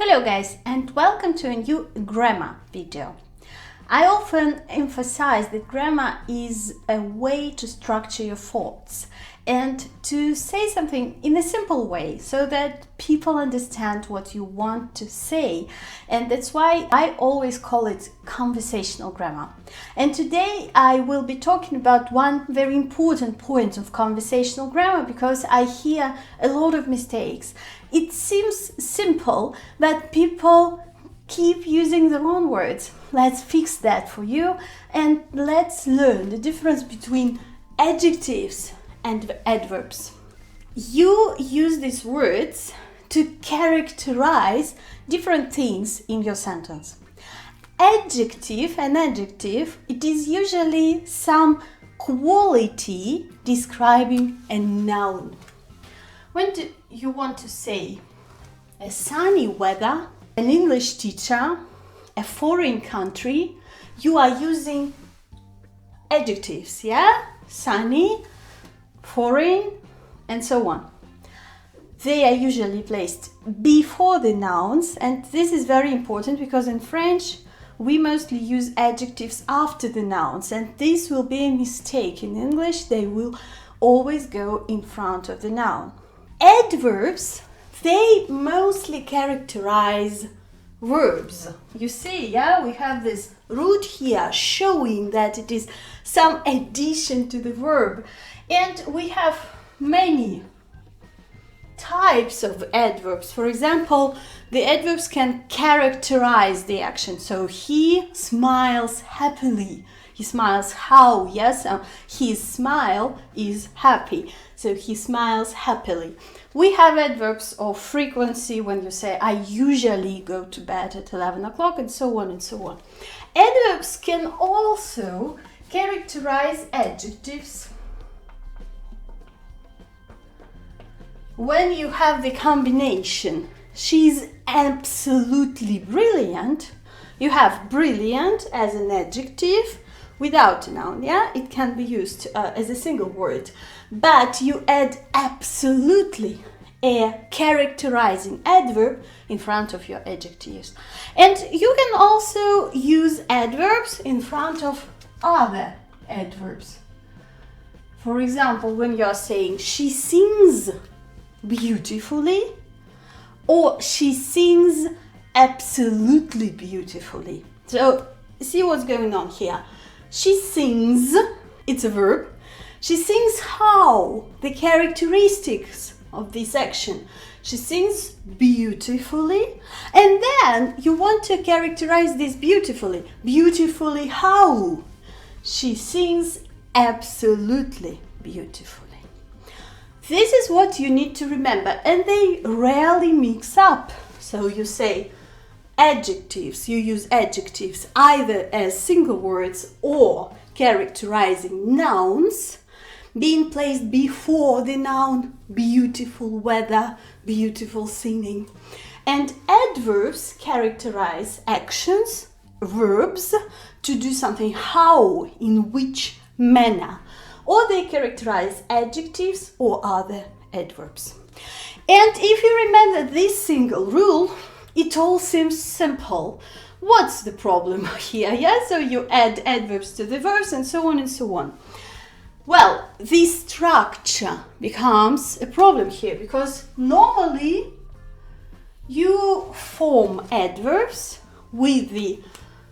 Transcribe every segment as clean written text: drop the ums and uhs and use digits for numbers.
Hello guys, and welcome to a new grammar video. I often emphasize that grammar is a way to structure your thoughts and to say something in a simple way so that people understand what you want to say. And that's why I always call it conversational grammar. And today I will be talking about one very important point of conversational grammar because I hear a lot of mistakes. It seems simple, but people keep using the wrong words. Let's fix that for you and let's learn the difference between adjectives and adverbs. You use these words to characterize different things in your sentence. Adjective, it is usually some quality describing a noun. When do you want to say a sunny weather, an English teacher, a foreign country, you are using adjectives, yeah? Sunny, foreign, and so on. They are usually placed before the nouns, and this is very important because in French we mostly use adjectives after the nouns, and this will be a mistake. In English, they will always go in front of the noun. Adverbs, they mostly characterize verbs. You see, yeah, we have this root here showing that it is some addition to the verb. And we have many types of adverbs. For example, the adverbs can characterize the action. So he smiles happily. He smiles how? Yes, his smile is happy. So he smiles happily. We have adverbs of frequency when you say, I usually go to bed at 11 o'clock, and so on and so on. Adverbs can also characterize adjectives when you have the combination. She's absolutely brilliant. You have brilliant as an adjective without a noun, yeah? It can be used as a single word. But you add absolutely a characterizing adverb in front of your adjectives. And you can also use adverbs in front of other adverbs. For example, when you're saying she sings beautifully, or she sings absolutely beautifully. So see what's going on here. She sings, it's a verb. She sings how? The characteristics of this action. She sings beautifully, and then you want to characterize this beautifully. Beautifully how? She sings absolutely beautifully. This is what you need to remember, and they rarely mix up. So you say adjectives, you use adjectives either as single words or characterizing nouns being placed before the noun, beautiful weather, beautiful singing. And adverbs characterize actions, verbs, to do something how, in which manner. Or they characterize adjectives or other adverbs. And if you remember this single rule, it all seems simple. What's the problem here? Yeah, so you add adverbs to the verbs and so on and so on. Well, this structure becomes a problem here because normally you form adverbs with the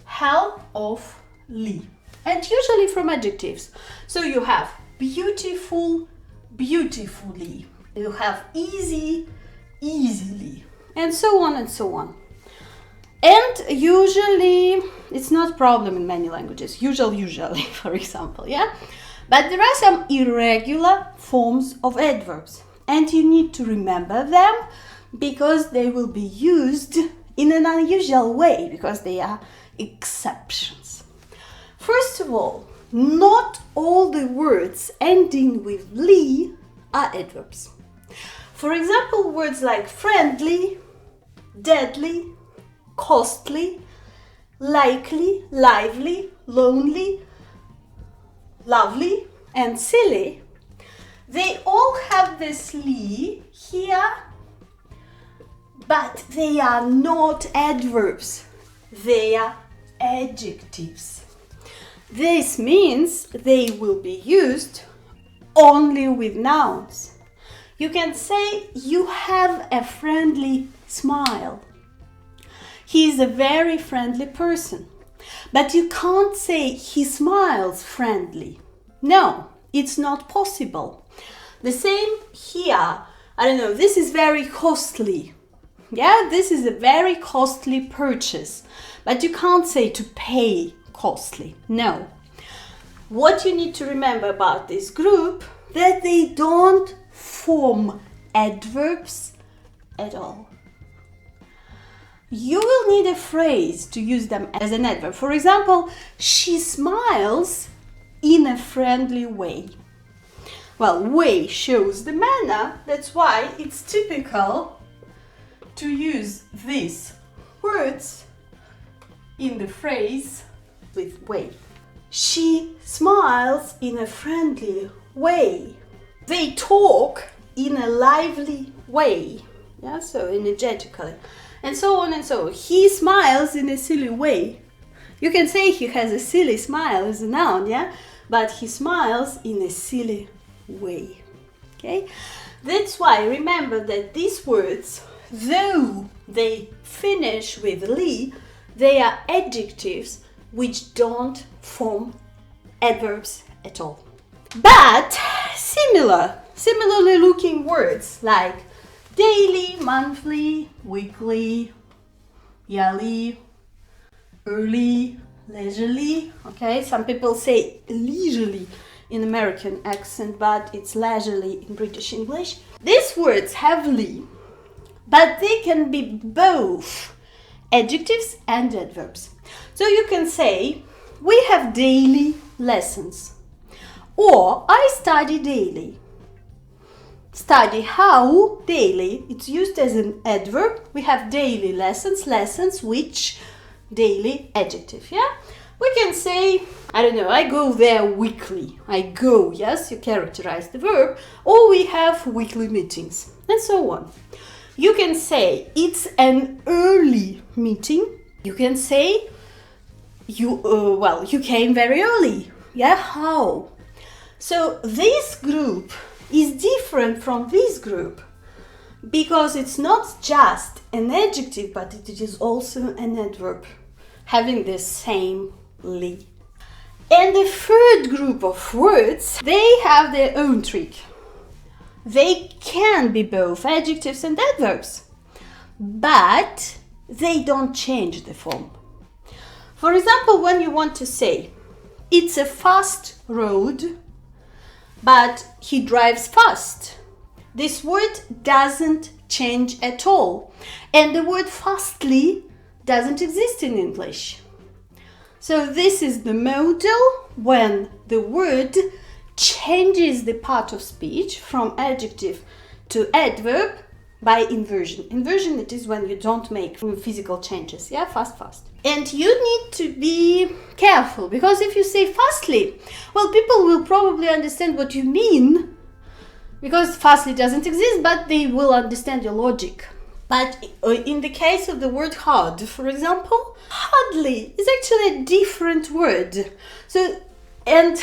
help of "ly", and usually from adjectives. So you have beautiful, beautifully. You have easy, easily, and so on and so on. And usually, it's not a problem in many languages. Usually, for example, yeah? But there are some irregular forms of adverbs, and you need to remember them because they will be used in an unusual way because they are exceptions. First of all, not all the words ending with "ly" are adverbs. For example, words like friendly, deadly, costly, likely, lively, lonely, lovely, and silly, they all have this "ly" here but they are not adverbs. They are adjectives. This means they will be used only with nouns. You can say, you have a friendly smile. He is a very friendly person. But you can't say he smiles friendly. No, it's not possible. The same here. I don't know, this is very costly. Yeah, this is a very costly purchase. But you can't say to pay costly. No. What you need to remember about this group, that they don't form adverbs at all. You will need a phrase to use them as an adverb. For example, she smiles in a friendly way. Well, way shows the manner. That's why it's typical to use these words in the phrase with way. She smiles in a friendly way. They talk in a lively way. Yeah, so energetically. And so on and so on. He smiles in a silly way. You can say he has a silly smile as a noun, yeah? But he smiles in a silly way. Okay? That's why remember that these words, though they finish with "ly", they are adjectives which don't form adverbs at all. But similarly looking words like daily, monthly, weekly, yearly, early, leisurely. Okay, some people say leisurely in American accent, but it's leisurely in British English. These words have "ly", but they can be both adjectives and adverbs. So you can say, we have daily lessons, or I study daily. Study how? Daily. It's used as an adverb. We have daily lessons, lessons which daily adjective, yeah? We can say, I don't know, I go there weekly. I go, yes, you characterize the verb. Or we have weekly meetings, and so on. You can say, it's an early meeting. You can say, you came very early. Yeah, how? So this group is different from this group because it's not just an adjective, but it is also an adverb having the same "ly". And the third group of words, they have their own trick. They can be both adjectives and adverbs, but they don't change the form. For example, when you want to say, it's a fast road, but he drives fast. This word doesn't change at all. And the word fastly doesn't exist in English. So this is the model when the word changes the part of speech from adjective to adverb by inversion. Inversion, it is when you don't make physical changes. Yeah, fast. And you need to be careful, because if you say fastly, well, people will probably understand what you mean, because fastly doesn't exist, but they will understand your logic. But in the case of the word hard, for example, hardly is actually a different word. So, and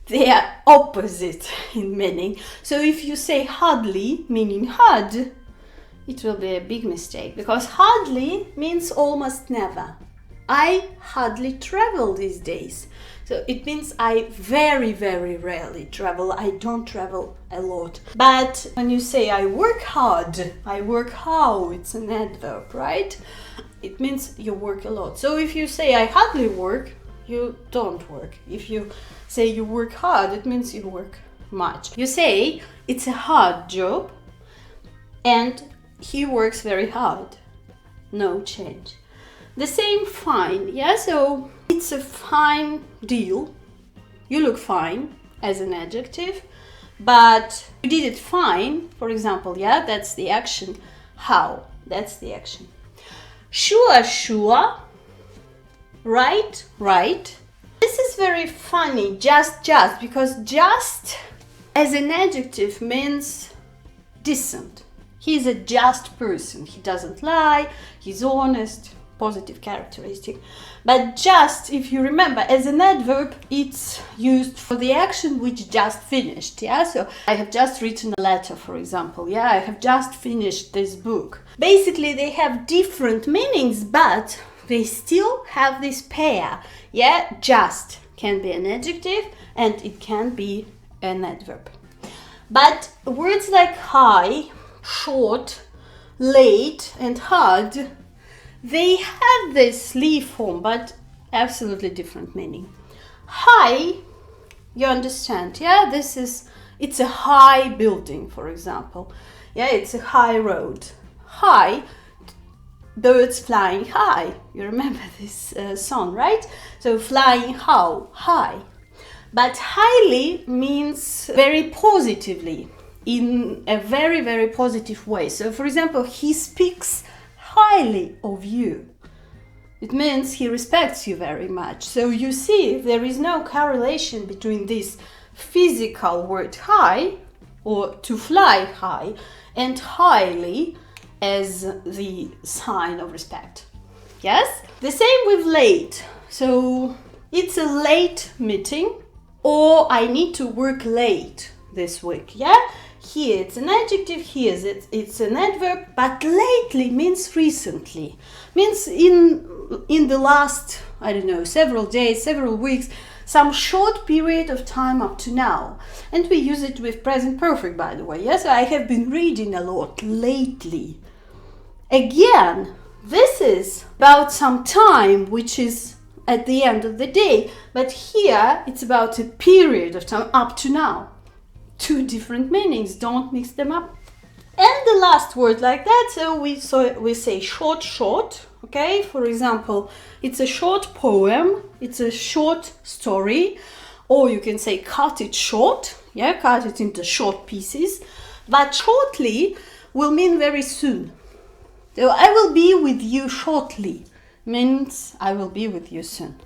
they are opposite in meaning. So if you say hardly, meaning hard, it will be a big mistake, because hardly means almost never. I hardly travel these days. So it means I very, very rarely travel. I don't travel a lot. But when you say I work hard, I work how? It's an adverb, right? It means you work a lot. So if you say I hardly work, you don't work. If you say you work hard, it means you work much. You say it's a hard job and he works very hard. No change. The same fine, yeah? So it's a fine deal. You look fine as an adjective, but you did it fine, for example, yeah? That's the action. How? That's the action. Sure. Right. This is very funny, just, because just as an adjective means decent. He's a just person. He doesn't lie, he's honest, positive characteristic. But just, if you remember, as an adverb, it's used for the action which just finished. Yeah, so I have just written a letter, for example. Yeah, I have just finished this book. Basically, they have different meanings, but they still have this pair. Yeah, just can be an adjective and it can be an adverb. But words like high, short, late, and hard, they have this li form, but absolutely different meaning. High, you understand, yeah? It's a high building, for example. Yeah, it's a high road. High, birds flying high. You remember this song, right? So flying how? High. But highly means very positively, in a very, very positive way. So, for example, he speaks highly of you. It means he respects you very much. So you see, there is no correlation between this physical word high, or to fly high, and highly as the sign of respect. Yes? The same with late. So it's a late meeting, or I need to work late this week. Yeah? Here it's an adjective, here it's an adverb, but lately means recently. Means in the last, I don't know, several days, several weeks, some short period of time up to now. And we use it with present perfect, by the way. Yes, I have been reading a lot lately. Again, this is about some time which is at the end of the day, but here it's about a period of time up to now. Two different meanings, don't mix them up. And the last word like that, so we say short, okay? For example, it's a short poem, it's a short story, or you can say cut it short, yeah, cut it into short pieces. But shortly will mean very soon. So I will be with you shortly means I will be with you soon.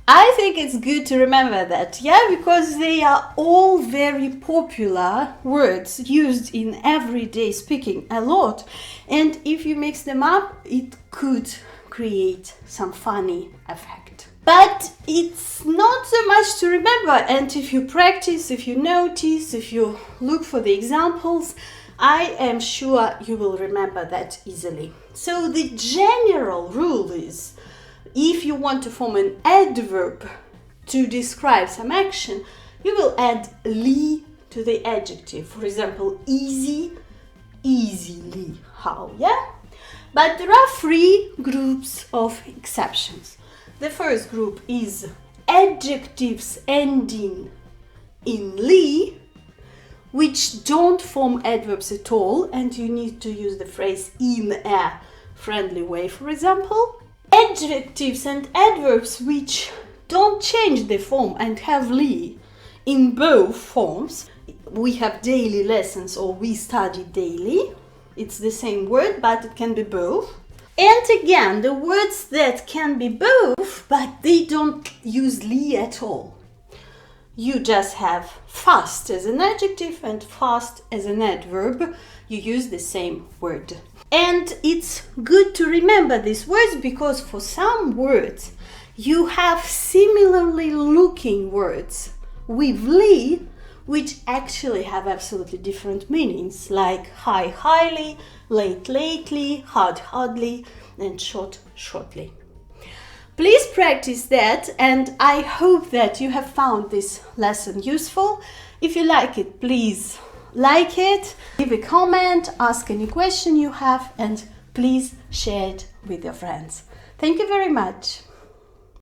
I think it's good to remember that, yeah, because they are all very popular words used in everyday speaking a lot. And if you mix them up, it could create some funny effect. But it's not so much to remember. And if you practice, if you notice, if you look for the examples, I am sure you will remember that easily. So the general rule is, if you want to form an adverb to describe some action, you will add li to the adjective. For example, easy, easily, how, yeah? But there are three groups of exceptions. The first group is adjectives ending in li, which don't form adverbs at all, and you need to use the phrase in a friendly way, for example. Adjectives and adverbs which don't change the form and have li in both forms. We have daily lessons, or we study daily. It's the same word, but it can be both. And again, the words that can be both, but they don't use li at all. You just have fast as an adjective and fast as an adverb. You use the same word. And it's good to remember these words because for some words you have similarly looking words with li which actually have absolutely different meanings, like high, highly, late, lately, hard, hardly, and short, shortly. Please practice that, and I hope that you have found this lesson useful. If you like it, please like it, leave a comment, ask any question you have, and please share it with your friends. Thank you very much.